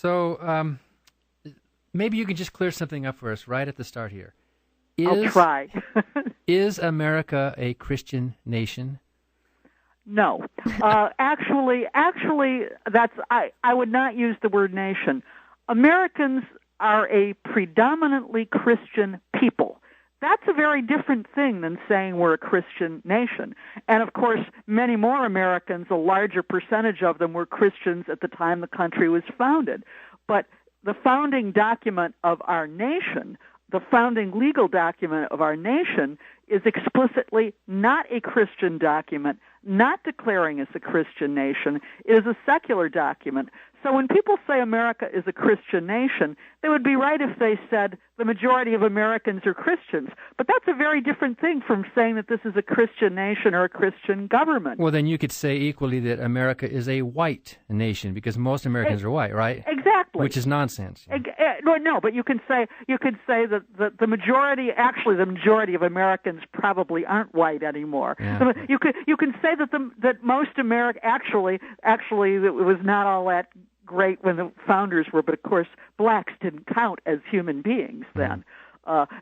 So maybe you can just clear something up for us right at the start here. I'll try. Is America a Christian nation? No. Actually, I would not use the word nation. Americans are a predominantly Christian people. That's a very different thing than saying we're a Christian nation. And, of course, many more Americans, a larger percentage of them, were Christians at the time the country was founded. But the founding document of our nation, the founding legal document of our nation, is explicitly not a Christian document, not declaring us a Christian nation. It is a secular document. So when people say America is a Christian nation, they would be right if they said the majority of Americans are Christians. But that's a very different thing from saying that this is a Christian nation or a Christian government. Well, then you could say equally that America is a white nation because most Americans are white, right? Exactly. Which is nonsense. No, but you could say that the majority of Americans probably aren't white anymore. Yeah. You can say that most America actually it was not all that great when the founders were, but of course blacks didn't count as human beings then.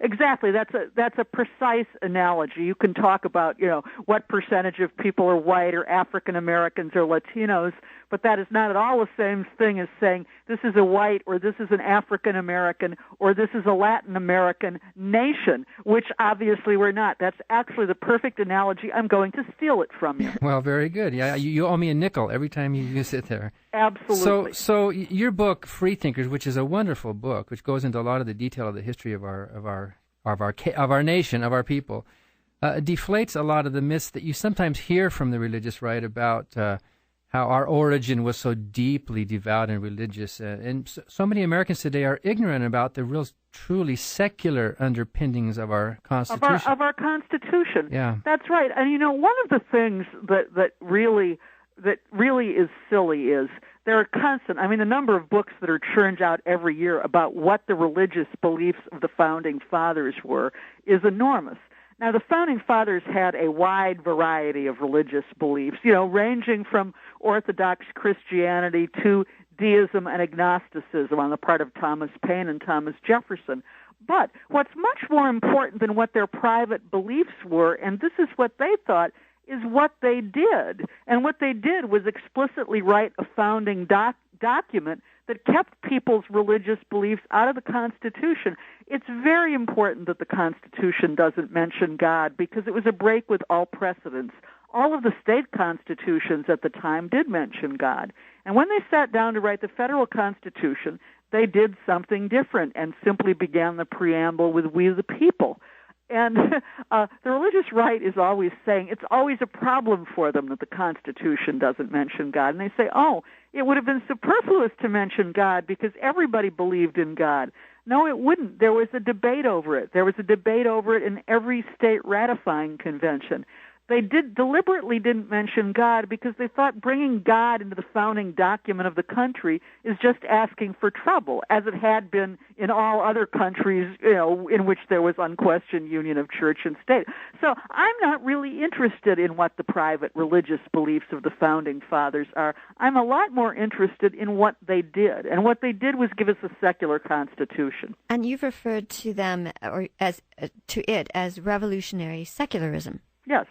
Exactly. That's a precise analogy. You can talk about, what percentage of people are white or African Americans or Latinos, but that is not at all the same thing as saying this is a white or this is an African American or this is a Latin American nation, which obviously we're not. That's actually the perfect analogy. I'm going to steal it from you. Well, very good. Yeah, you owe me a nickel every time you use it there. Absolutely. So your book, Freethinkers, which is a wonderful book, which goes into a lot of the detail of the history of our nation, of our people, deflates a lot of the myths that you sometimes hear from the religious right about how our origin was so deeply devout and religious. And so many Americans today are ignorant about the real, truly secular underpinnings of our Constitution. Of our Constitution. Yeah. That's right. And, one of the things that really is silly is there are constant, the number of books that are churned out every year about what the religious beliefs of the Founding Fathers were is enormous. Now, the Founding Fathers had a wide variety of religious beliefs, ranging from Orthodox Christianity to deism and agnosticism on the part of Thomas Paine and Thomas Jefferson. But what's much more important than what their private beliefs were, and this is what they thought, is what they did. And what they did was explicitly write a founding document that kept people's religious beliefs out of the Constitution. It's very important that the Constitution doesn't mention God because it was a break with all precedents. All of the state constitutions at the time did mention God. And when they sat down to write the federal Constitution, they did something different and simply began the preamble with "We the people." And the religious right is always saying it's always a problem for them that the Constitution doesn't mention God. And they say, it would have been superfluous to mention God because everybody believed in God. No, it wouldn't. There was a debate over it. There was a debate over it in every state ratifying convention. They deliberately didn't mention God because they thought bringing God into the founding document of the country is just asking for trouble, as it had been in all other countries, in which there was unquestioned union of church and state. So I'm not really interested in what the private religious beliefs of the Founding Fathers are. I'm a lot more interested in what they did, and what they did was give us a secular constitution. And you've referred to them to it as revolutionary secularism. Yes.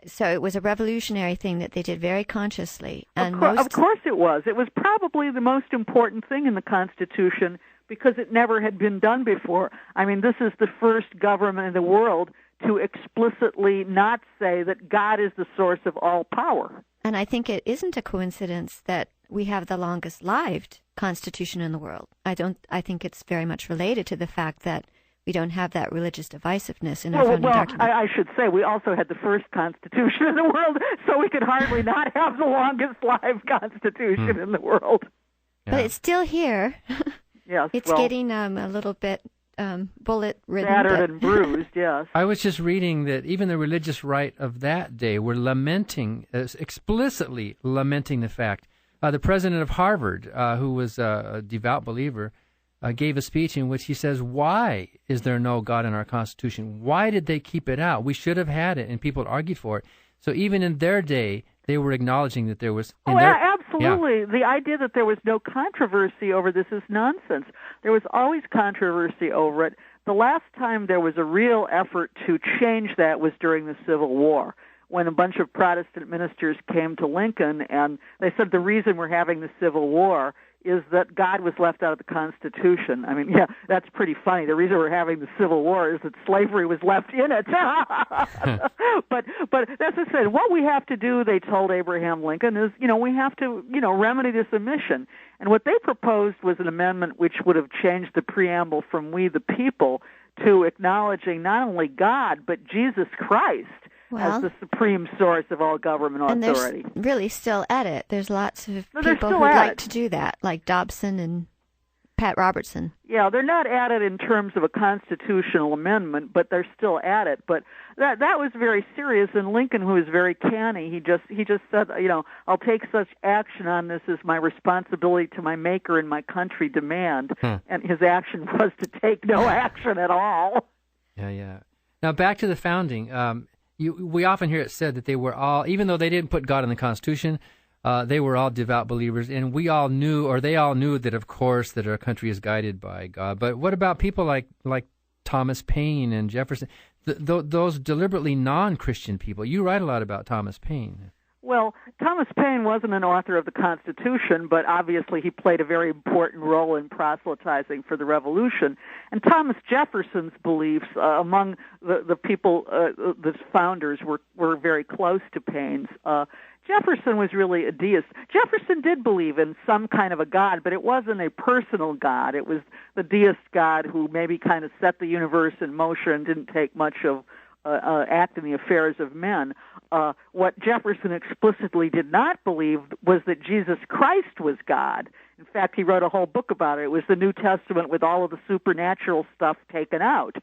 So it was a revolutionary thing that they did very consciously. And of course it was. It was probably the most important thing in the Constitution because it never had been done before. This is the first government in the world to explicitly not say that God is the source of all power. And I think it isn't a coincidence that we have the longest-lived Constitution in the world. I think it's very much related to the fact that we don't have that religious divisiveness in our founding document. I should say we also had the first Constitution in the world, so we could hardly not have the longest-lived Constitution in the world. Yeah. But it's still here. Yes, it's getting a little bit bullet-ridden. Battered and bruised, yes. I was just reading that even the religious right of that day were explicitly lamenting the fact. The president of Harvard, who was a devout believer, gave a speech in which he says, why is there no God in our Constitution? Why did they keep it out? We should have had it, and people argued for it. So even in their day, they were acknowledging that there was... absolutely. Yeah. The idea that there was no controversy over this is nonsense. There was always controversy over it. The last time there was a real effort to change that was during the Civil War, when a bunch of Protestant ministers came to Lincoln and they said the reason we're having the Civil War is that God was left out of the Constitution. I mean, yeah, that's pretty funny. The reason we're having the Civil War is that slavery was left in it. But that's what I said. What we have to do, they told Abraham Lincoln, is, we have to, remedy this omission. And what they proposed was an amendment which would have changed the preamble from "we the people" to acknowledging not only God, but Jesus Christ as the supreme source of all government authority. And they're really still at it. There's lots of people who like to do that, like Dobson and Pat Robertson. Yeah, they're not at it in terms of a constitutional amendment, but they're still at it. But that was very serious, and Lincoln, who is very canny, he just said, I'll take such action on this as my responsibility to my maker and my country demand. And his action was to take no action at all. Yeah. Now back to the founding. We often hear it said that they were all, even though they didn't put God in the Constitution, they were all devout believers, and they all knew that, of course, that our country is guided by God. But what about people like Thomas Paine and Jefferson, those deliberately non-Christian people? You write a lot about Thomas Paine. Well, Thomas Paine wasn't an author of the Constitution, but obviously he played a very important role in proselytizing for the Revolution. And Thomas Jefferson's beliefs among the people, the founders, were very close to Paine's. Jefferson was really a deist. Jefferson did believe in some kind of a God, but it wasn't a personal God. It was the deist God who maybe kind of set the universe in motion and didn't take much of act in the affairs of men. What Jefferson explicitly did not believe was that Jesus Christ was God. In fact, he wrote a whole book about it. It was the New Testament with all of the supernatural stuff taken out.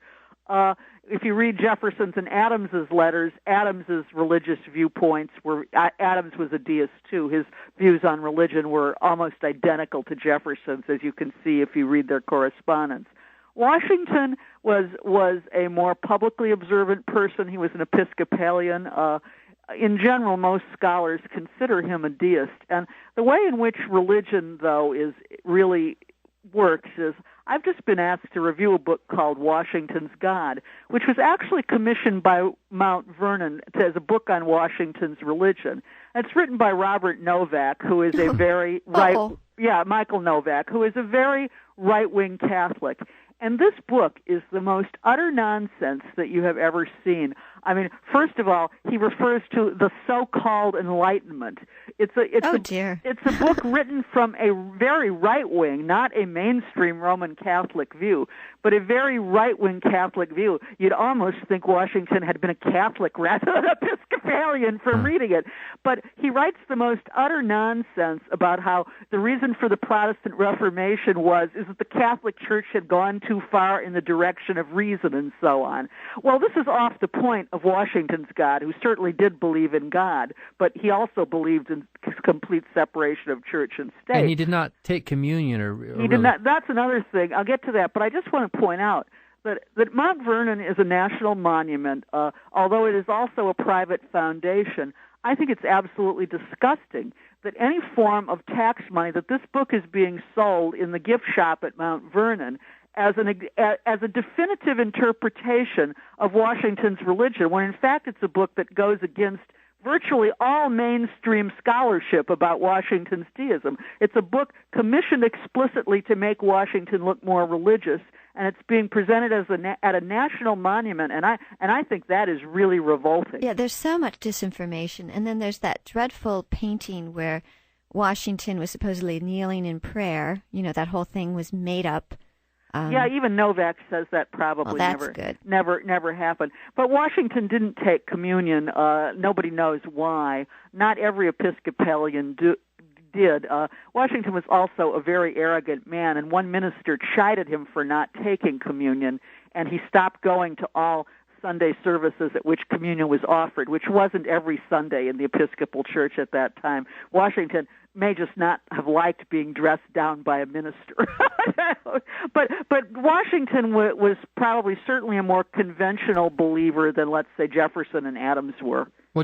If you read Jefferson's and Adams's letters, Adams's religious viewpoints were, Adams was a deist too. His views on religion were almost identical to Jefferson's, as you can see if you read their correspondence. Washington was a more publicly observant person. He was an Episcopalian. In general, most scholars consider him a deist. And the way in which religion, though, really works is, I've just been asked to review a book called Washington's God, which was actually commissioned by Mount Vernon as a book on Washington's religion. It's written by Robert Novak, who is a very Michael Novak, who is a very right-wing Catholic. And this book is the most utter nonsense that you have ever seen. I mean, first of all, he refers to the so-called Enlightenment. It's a book written from a very right-wing, not a mainstream Roman Catholic view, but a very right-wing Catholic view. You'd almost think Washington had been a Catholic rather than Episcopalian from reading it. But he writes the most utter nonsense about how the reason for the Protestant Reformation is that the Catholic Church had gone too far in the direction of reason and so on. Well, this is off the point of Washington's God, who certainly did believe in God, but he also believed in complete separation of church and state. And he did not take communion He did not. That's another thing. I'll get to that, but I just want to point out that Mount Vernon is a national monument, although it is also a private foundation. I think it's absolutely disgusting that any form of tax money, that this book is being sold in the gift shop at Mount Vernon as a definitive interpretation of Washington's religion, when in fact it's a book that goes against virtually all mainstream scholarship about Washington's deism. It's a book commissioned explicitly to make Washington look more religious, and it's being presented as at a national monument, and I think that is really revolting. Yeah, there's so much disinformation, and then there's that dreadful painting where Washington was supposedly kneeling in prayer. That whole thing was made up. Even Novak says that probably never happened. But Washington didn't take communion. Nobody knows why. Not every Episcopalian did. Washington was also a very arrogant man, and one minister chided him for not taking communion, and he stopped going to all Sunday services at which communion was offered, which wasn't every Sunday in the Episcopal Church at that time. Washington may just not have liked being dressed down by a minister. But Washington was probably certainly a more conventional believer than, let's say, Jefferson and Adams were.